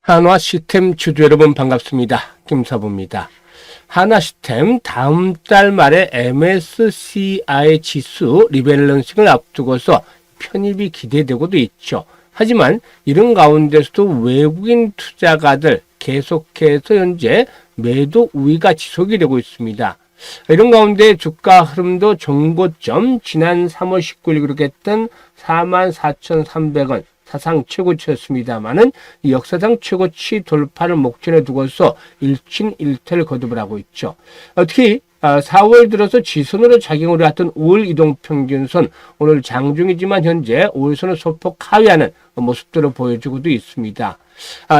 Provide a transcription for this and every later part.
한화 시스템 주주 여러분 반갑습니다. 김사부입니다. 한화 시스템 다음 달 말에 MSCI 지수 리밸런싱을 앞두고서 편입이 기대되고도 있죠. 하지만 이런 가운데서도 외국인 투자가들 계속해서 현재 매도 우위가 지속이 되고 있습니다. 이런 가운데 주가 흐름도 정고점 지난 3월 19일 기록했던 44,300원 사상 최고치였습니다만은 역사상 최고치 돌파를 목전에 두고서 일진일퇴를 거듭을 하고 있죠. 특히 4월 들어서 지선으로 작용을 해왔던 5일 이동평균선 오늘 장중이지만 현재 5일선을 소폭 하회하는 모습들을 보여주고도 있습니다.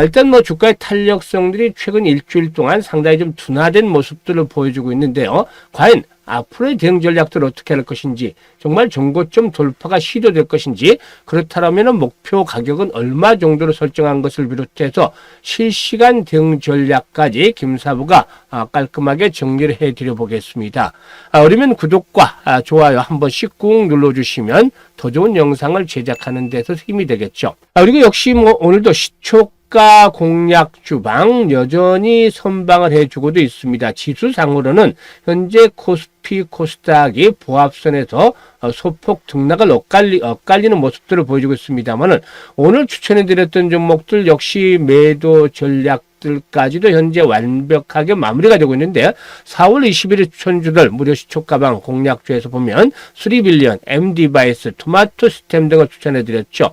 일단 주가의 탄력성들이 최근 일주일 동안 상당히 좀 둔화된 모습들을 보여주고 있는데요. 과연 앞으로의 대응 전략들을 어떻게 할 것인지, 정말 정고점 돌파가 시도될 것인지, 그렇다면 목표 가격은 얼마 정도로 설정한 것을 비롯해서 실시간 대응 전략까지 김사부가 깔끔하게 정리를 해드려 보겠습니다. 어리면 구독과 좋아요 한 번씩 꾹 눌러주시면 더 좋은 영상을 제작하는 데서 힘이 되겠죠. 그리고 역시 오늘도 시초가 공략 주방 여전히 선방을 해주고도 있습니다. 지수상으로는 현재 코스피 코스닥이 보합선에서 소폭 등락을 엇갈리는 모습들을 보여주고 있습니다만은 오늘 추천해드렸던 종목들 역시 매도 전략들까지도 현재 완벽하게 마무리가 되고 있는데 4월 20일에 추천주들 무료 시초가방 공략주에서 보면 3빌리언, MD바이스, 토마토 시스템 등을 추천해드렸죠.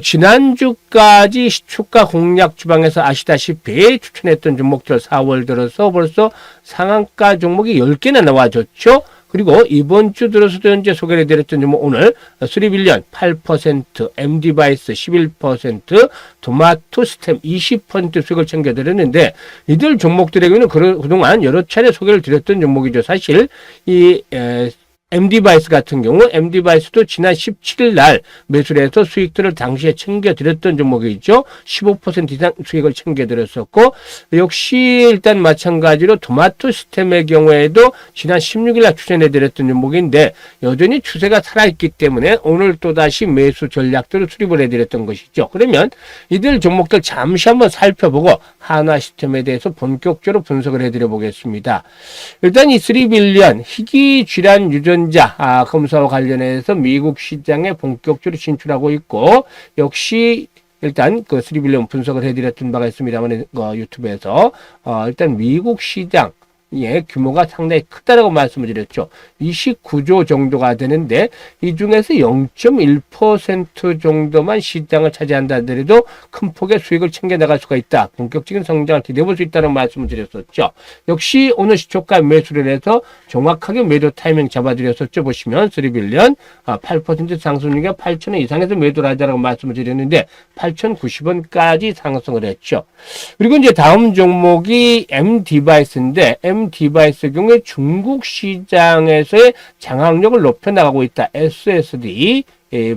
지난주까지 시초가 공략 주방에서 아시다시피 추천했던 종목들 4월 들어서 벌써 상한가 종목이 10개나 나와줬죠. 그리고 이번 주 들어서도 현재 소개를 해드렸던 종목 오늘 3빌리언 8%, MD바이스 11%, 토마토 시스템 20% 수익을 챙겨드렸는데 이들 종목들에게는 그동안 여러 차례 소개를 드렸던 종목이죠. 사실 이 MD바이스 같은 경우 MD바이스도 지난 17일 날 매수를 해서 수익들을 당시에 챙겨드렸던 종목이죠. 15% 이상 수익을 챙겨드렸었고 역시 일단 마찬가지로 토마토 시스템의 경우에도 지난 16일 날 추천해드렸던 종목인데 여전히 추세가 살아있기 때문에 오늘 또다시 매수 전략들을 수립을 해드렸던 것이죠. 그러면 이들 종목들 잠시 한번 살펴보고 한화 시스템에 대해서 본격적으로 분석을 해드려 보겠습니다. 일단 이 3빌리언 희귀 질환 유전자 검사와 관련해서 미국 시장에 본격적으로 진출하고 있고 역시 일단 그 3빌리언 분석을 해드렸던 바가 있습니다만 유튜브에서 일단 미국 시장 규모가 상당히 크다라고 말씀을 드렸죠. 29조 정도가 되는데 이 중에서 0.1% 정도만 시장을 차지한다 하더라도 큰 폭의 수익을 챙겨나갈 수가 있다. 본격적인 성장을 기대해 볼 수 있다는 말씀을 드렸었죠. 역시 오늘 시초가 매수를 해서 정확하게 매도 타이밍 잡아드렸었죠. 보시면 3빌리언 8% 상승률이 8,000원 이상에서 매도를 하자라고 말씀을 드렸는데 8,090원까지 상승을 했죠. 그리고 이제 다음 종목이 MD바이스인데 MD바이스 경우에 중국 시장에서의 장악력을 높여나가고 있다. SSD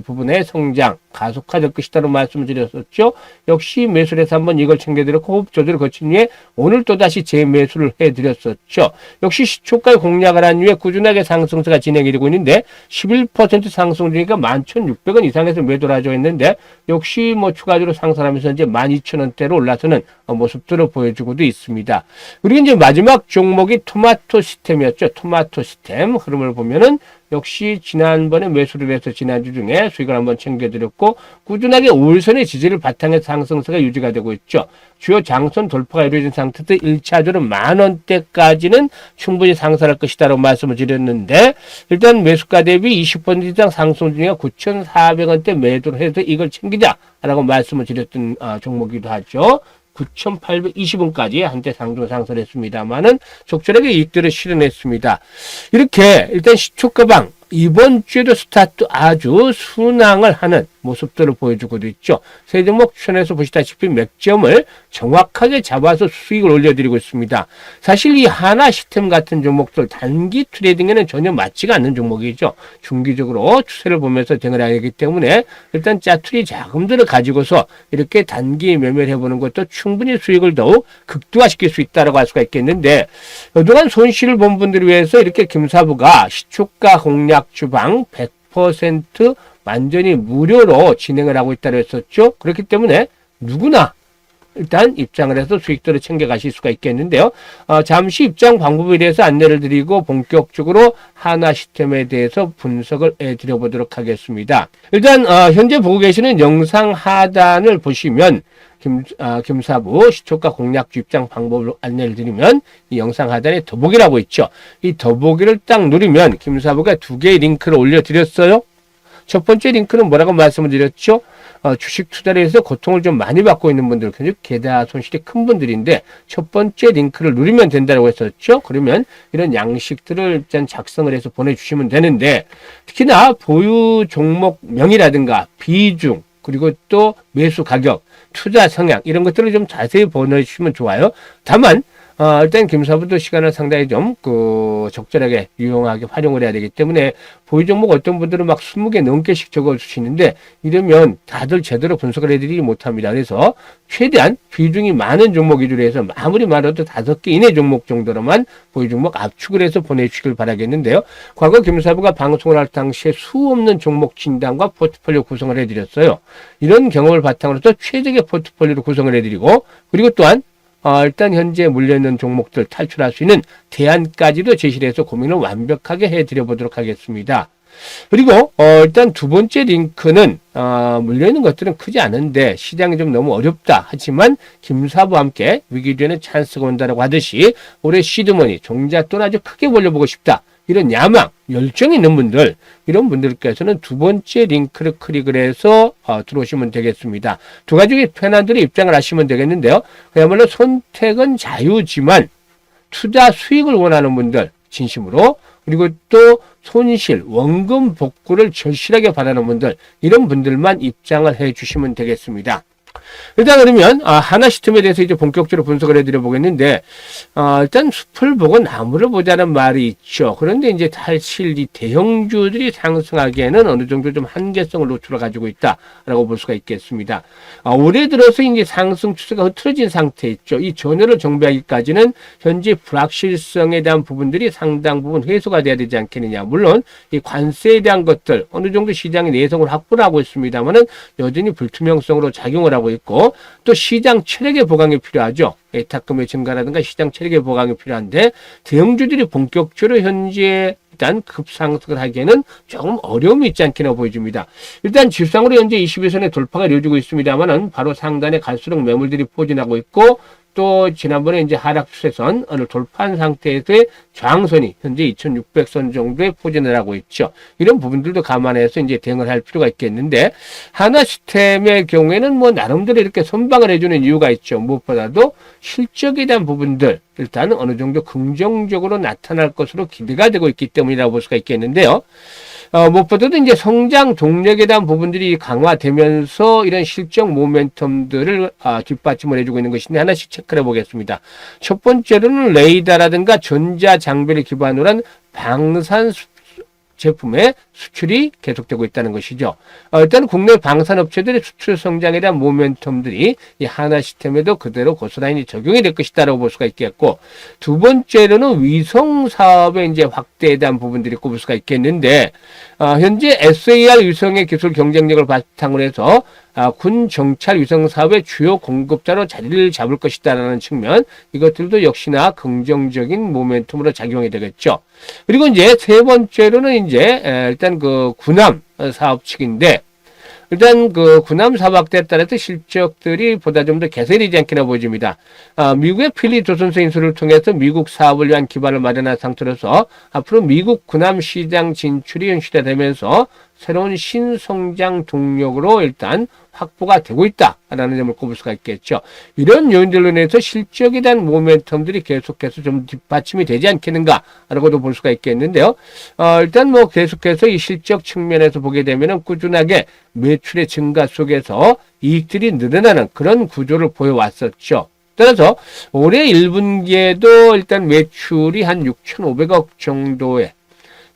부분의 성장 가속화될 것이다라고 말씀을 드렸었죠. 역시 매수를 해서 한번 이걸 챙겨드렸고 호흡 조절을 거친 후에 오늘 또다시 재매수를 해드렸었죠. 역시 시초가에 공략을 한 후에 꾸준하게 상승세가 진행이 되고 있는데 11% 상승 중이니까 11,600원 이상에서 매도를 하죠 했는데 역시 추가적으로 상승하면서 이제 12,000원대로 올라서는 모습들을 보여주고도 있습니다. 그리고 이제 마지막 종목이 토마토 시스템이었죠. 토마토 시스템 흐름을 보면은 역시 지난번에 매수를 해서 지난주 중에 수익을 한번 챙겨드렸고 꾸준하게 5일선의 지지를 바탕에 상승세가 유지가 되고 있죠. 주요 장선 돌파가 이루어진 상태에서 1차적으로 만원대까지는 충분히 상승할 것이다라고 말씀을 드렸는데 일단 매수가 대비 20% 이상 상승 중에 9,400원대 매도를 해서 이걸 챙기자라고 말씀을 드렸던 종목이기도 하죠. 9,820원까지 한때 상승을 했습니다만은 적절하게 이익들을 실현했습니다. 이렇게 일단 시초가방 이번 주에도 스타트 아주 순항을 하는 모습들을 보여주고도 있죠. 세 종목 추천해서 보시다시피 맥점을 정확하게 잡아서 수익을 올려드리고 있습니다. 사실 이 한화 시스템 같은 종목들 단기 트레이딩에는 전혀 맞지가 않는 종목이죠. 중기적으로 추세를 보면서 대응을 해야 하기 때문에 일단 짜투리 자금들을 가지고서 이렇게 단기 매매를 해보는 것도 충분히 수익을 더욱 극대화시킬 수 있다고 할 수가 있겠는데 그동안 손실을 본 분들을 위해서 이렇게 김사부가 시초가 공략 주방 100% 완전히 무료로 진행을 하고 있다고 했었죠. 그렇기 때문에 누구나 일단 입장을 해서 수익들을 챙겨가실 수가 있겠는데요. 잠시 입장 방법에 대해서 안내를 드리고 본격적으로 하나 시스템에 대해서 분석을 해드려보도록 하겠습니다. 일단 현재 보고 계시는 영상 하단을 보시면 김사부 시초가 공략주 입장 방법을 안내를 드리면 이 영상 하단에 더보기라고 있죠. 이 더보기를 딱 누르면 김사부가 두 개의 링크를 올려드렸어요. 첫 번째 링크는 뭐라고 말씀을 드렸죠? 주식 투자를 해서 고통을 좀 많이 받고 있는 분들, 계좌 손실이 큰 분들인데 첫 번째 링크를 누르면 된다고 했었죠. 그러면 이런 양식들을 일단 작성을 해서 보내주시면 되는데, 특히나 보유 종목명이라든가 비중, 그리고 또 매수 가격, 투자 성향 이런 것들을 좀 자세히 보내주시면 좋아요. 다만 일단 김사부도 시간을 상당히 좀 적절하게 유용하게 활용을 해야 되기 때문에 보유 종목 어떤 분들은 막 20개 넘게씩 적어주시는데 이러면 다들 제대로 분석을 해드리지 못합니다. 그래서 최대한 비중이 많은 종목 위주로 해서 아무리 많아도 5개 이내 종목 정도로만 보유 종목 압축을 해서 보내주시길 바라겠는데요. 과거 김사부가 방송을 할 당시에 수 없는 종목 진단과 포트폴리오 구성을 해드렸어요. 이런 경험을 바탕으로 또 최적의 포트폴리오를 구성을 해드리고, 그리고 또한 일단 현재 물려있는 종목들 탈출할 수 있는 대안까지도 제시를 해서 고민을 완벽하게 해드려보도록 하겠습니다. 그리고 일단 두 번째 링크는 물려있는 것들은 크지 않은데 시장이 좀 너무 어렵다 하지만 김사부와 함께 위기전에 찬스가 온다라고 하듯이 올해 시드머니 종잣돈 아주 크게 벌려보고 싶다, 이런 야망, 열정이 있는 분들, 이런 분들께서는 두 번째 링크를 클릭을 해서 들어오시면 되겠습니다. 두 가지 편안들이 입장을 하시면 되겠는데요. 그야말로 선택은 자유지만 투자 수익을 원하는 분들 진심으로, 그리고 또 손실, 원금 복구를 절실하게 바라는 분들, 이런 분들만 입장을 해 주시면 되겠습니다. 일단 그러면 하나 시스템에 대해서 이제 본격적으로 분석을 해드려 보겠는데, 일단 숲을 보고 나무를 보자는 말이 있죠. 그런데 이제 사실 이 대형주들이 상승하기에는 어느 정도 좀 한계성을 노출해 가지고 있다라고 볼 수가 있겠습니다. 올해 들어서 이제 상승 추세가 흐트러진 상태에 있죠. 이 전열을 정비하기까지는 현재 불확실성에 대한 부분들이 상당 부분 해소가 돼야 되지 않겠느냐. 물론 이 관세에 대한 것들 어느 정도 시장이 내성을 확보를 하고 있습니다만은 여전히 불투명성으로 작용을 하고 있고, 또 시장 체력의 보강이 필요하죠. 예탁금의 증가라든가 시장 체력의 보강이 필요한데 대형주들이 본격적으로 현재 일단 급상승을 하기에는 조금 어려움이 있지 않겠나 보여집니다. 일단 지수상으로 현재 22선에 돌파가 이루어지고 있습니다만은 바로 상단에 갈수록 매물들이 포진하고 있고, 또 지난번에 이제 하락 추세선을 돌파한 상태에서의 저항선이 현재 2600선 정도의 포진을 하고 있죠. 이런 부분들도 감안해서 이제 대응을 할 필요가 있겠는데, 하나 시스템의 경우에는 뭐 나름대로 이렇게 선방을 해주는 이유가 있죠. 무엇보다도 실적에 대한 부분들 일단 어느 정도 긍정적으로 나타날 것으로 기대가 되고 있기 때문이라고 볼 수가 있겠는데요. 무엇보다도 이제 성장 동력에 대한 부분들이 강화되면서 이런 실적 모멘텀들을 뒷받침을 해주고 있는 것인데 하나씩 체크를 해보겠습니다. 첫 번째로는 레이더라든가 전자장비를 기반으로 한 방산 제품의 수출이 계속되고 있다는 것이죠. 일단 국내 방산업체들의 수출 성장에 대한 모멘텀들이 이 하나 시스템에도 그대로 고스란히 적용이 될 것이다라고 볼 수가 있겠고, 두 번째로는 위성 사업의 이제 확대에 대한 부분들이 꼽을 수가 있겠는데, 현재 SAR 위성의 기술 경쟁력을 바탕으로 해서 군 정찰 위성 사업의 주요 공급자로 자리를 잡을 것이다라는 측면, 이것들도 역시나 긍정적인 모멘텀으로 작용이 되겠죠. 그리고 이제 세 번째로는 이제 일단 그 군함 사업 측인데, 일단 그 군함 사업 확대에 따라서 실적들이 보다 좀 더 개선되지 않겠나 보여집니다. 미국의 필리 조선소 인수를 통해서 미국 사업을 위한 기반을 마련한 상태로서 앞으로 미국 군함 시장 진출이 현실화되면서 새로운 신성장 동력으로 일단 확보가 되고 있다라는 점을 꼽을 수가 있겠죠. 이런 요인들로 인해서 실적에 대한 모멘텀들이 계속해서 좀 뒷받침이 되지 않겠는가라고도 볼 수가 있겠는데요. 일단 뭐 계속해서 이 실적 측면에서 보게 되면은 꾸준하게 매출의 증가 속에서 이익들이 늘어나는 그런 구조를 보여왔었죠. 따라서 올해 1분기에도 일단 매출이 한 6,500억 정도의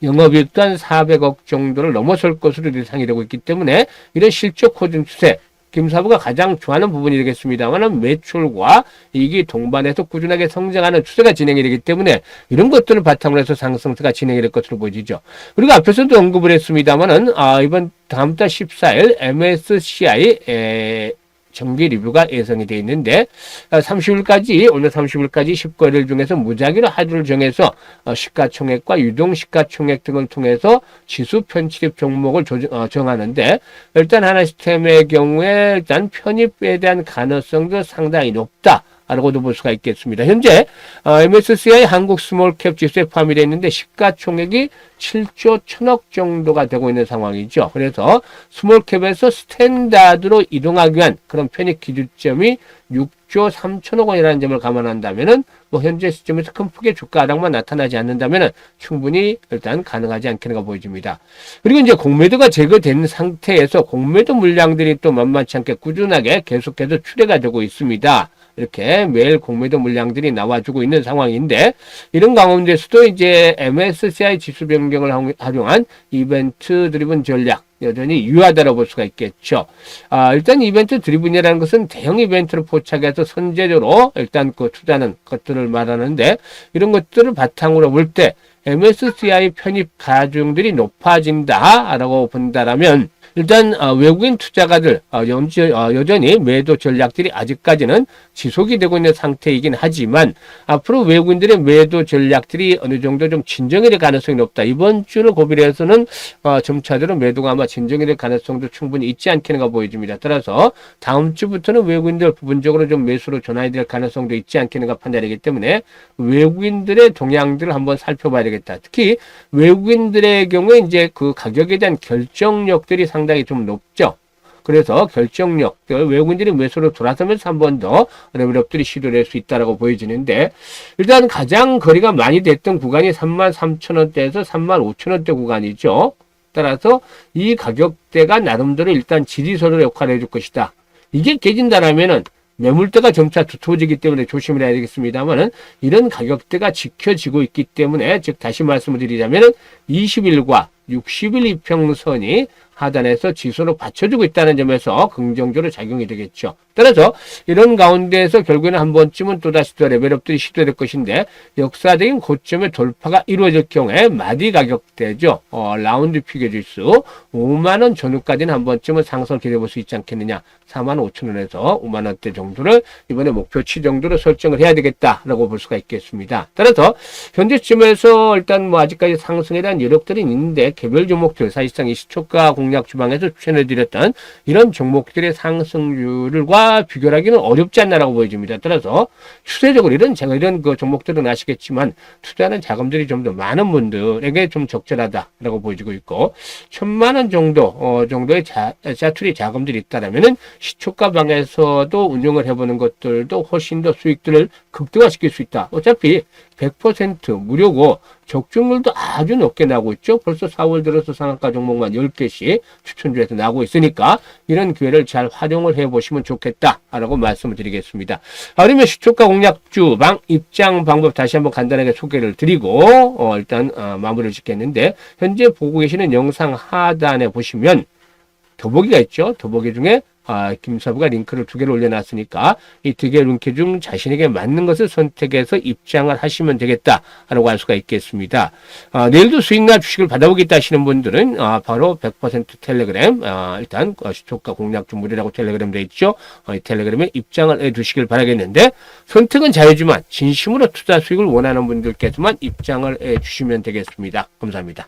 영업이익도 한 400억 정도를 넘어설 것으로 예상이 되고 있기 때문에 이런 실적 호전 추세, 김사부가 가장 좋아하는 부분이 되겠습니다만 매출과 이익이 동반해서 꾸준하게 성장하는 추세가 진행이 되기 때문에 이런 것들을 바탕으로 해서 상승세가 진행이 될 것으로 보이죠. 그리고 앞에서도 언급을 했습니다만은 이번 다음 달 14일 MSCI 정기 리뷰가 예상이 되어 있는데 30일까지 오늘 30일까지 10거래일 중에서 무작위로 하루를 정해서 시가총액과 유동 시가총액 등을 통해서 지수 편입 종목을 정하는데 일단 하나시스템의 경우에 일단 편입에 대한 가능성도 상당히 높다. 라고도 볼 수가 있겠습니다. 현재 MSCI 한국 스몰캡 지수에 포함이 되어 있는데 시가총액이 7조 1000억 정도가 되고 있는 상황이죠. 그래서 스몰캡에서 스탠다드로 이동하기 위한 그런 편입 기준점이 6조 3천억 원이라는 점을 감안한다면은 현재 시점에서 큰 폭의 주가 하락만 나타나지 않는다면은 충분히 일단 가능하지 않겠는가 보여집니다. 그리고 이제 공매도가 제거된 상태에서 공매도 물량들이 또 만만치 않게 꾸준하게 계속해서 출회가 되고 있습니다. 이렇게 매일 공매도 물량들이 나와주고 있는 상황인데 이런 가운데서도 이제 MSCI 지수 변경을 활용한 이벤트 드리븐 전략 여전히 유효하다고 볼 수가 있겠죠. 일단 이벤트 드리븐이라는 것은 대형 이벤트를 포착해서 선제적으로 일단 그 투자하는 것들을 말하는데 이런 것들을 바탕으로 볼 때 MSCI 편입 가중들이 높아진다라고 본다라면 일단 외국인 투자가들 여전히 매도 전략들이 아직까지는 지속이 되고 있는 상태이긴 하지만 앞으로 외국인들의 매도 전략들이 어느 정도 좀 진정이 될 가능성이 높다. 이번 주를 고비해서는 점차적으로 매도가 아마 진정이 될 가능성도 충분히 있지 않겠는가 보여집니다. 따라서 다음 주부터는 외국인들 부분적으로 좀 매수로 전환이 될 가능성도 있지 않겠는가 판단이기 때문에 외국인들의 동향들을 한번 살펴봐야 되겠다. 특히 외국인들의 경우에 이제 그 가격에 대한 결정력들이 상당히 좀 높죠. 그래서 결정력들 외국인들이 매수로 돌아서면서 한 번 더 레벨업들이 시도를 할 수 있다고 보여지는데 일단 가장 거래가 많이 됐던 구간이 33,000원대에서 35,000원대 구간이죠. 따라서 이 가격대가 나름대로 일단 지지선으로 역할을 해줄 것이다. 이게 깨진다라면은 매물대가 점차 두터워지기 때문에 조심을 해야 되겠습니다만은 이런 가격대가 지켜지고 있기 때문에 즉 다시 말씀을 드리자면은 20일과 60일 이평선이 하단에서 지수로 받쳐주고 있다는 점에서 긍정적으로 작용이 되겠죠. 따라서 이런 가운데에서 결국에는 한 번쯤은 또다시 또 레벨업들이 시도될 것인데 역사적인 고점의 돌파가 이루어질 경우에 마디 가격대죠. 라운드 피겨 지수 5만원 전후까지는 한 번쯤은 상승을 기대해 볼 수 있지 않겠느냐. 45,000원에서 5만원대 정도를 이번에 목표치 정도로 설정을 해야 되겠다라고 볼 수가 있겠습니다. 따라서 현재쯤에서 일단 아직까지 상승에 대한 여력들이 있는데 개별 종목들 사실상 이 시초가 공략 주방에서 추천해드렸던 이런 종목들의 상승률과 비교하기는 어렵지 않나라고 보여집니다. 따라서 추세적으로 이런 그 종목들은 아시겠지만 투자하는 자금들이 좀 더 많은 분들에게 좀 적절하다라고 보여지고 있고 1,000만원 정도 정도의 자투리 자금들이 있다라면은 시초가 방에서도 운용을 해보는 것들도 훨씬 더 수익들을 극대화시킬 수 있다. 어차피 100% 무료고 적중률도 아주 높게 나오고 있죠. 벌써 4월 들어서 상한가 종목만 10개씩 추천주에서 나오고 있으니까 이런 기회를 잘 활용을 해보시면 좋겠다라고 말씀을 드리겠습니다. 그러면 시초가 공략주 방 입장 방법 다시 한번 간단하게 소개를 드리고 일단 마무리를 짓겠는데 현재 보고 계시는 영상 하단에 보시면 더보기가 있죠. 더보기 중에 김사부가 링크를 2개를 올려놨으니까 이 2개 링크 중 자신에게 맞는 것을 선택해서 입장을 하시면 되겠다라고 할 수가 있겠습니다. 내일도 수익날 주식을 받아보겠다 하시는 분들은 바로 100% 텔레그램 일단 시초가 공략주 무료라고 텔레그램 되어 있죠. 이 텔레그램에 입장을 해주시길 바라겠는데 선택은 자유지만 진심으로 투자 수익을 원하는 분들께서만 입장을 해주시면 되겠습니다. 감사합니다.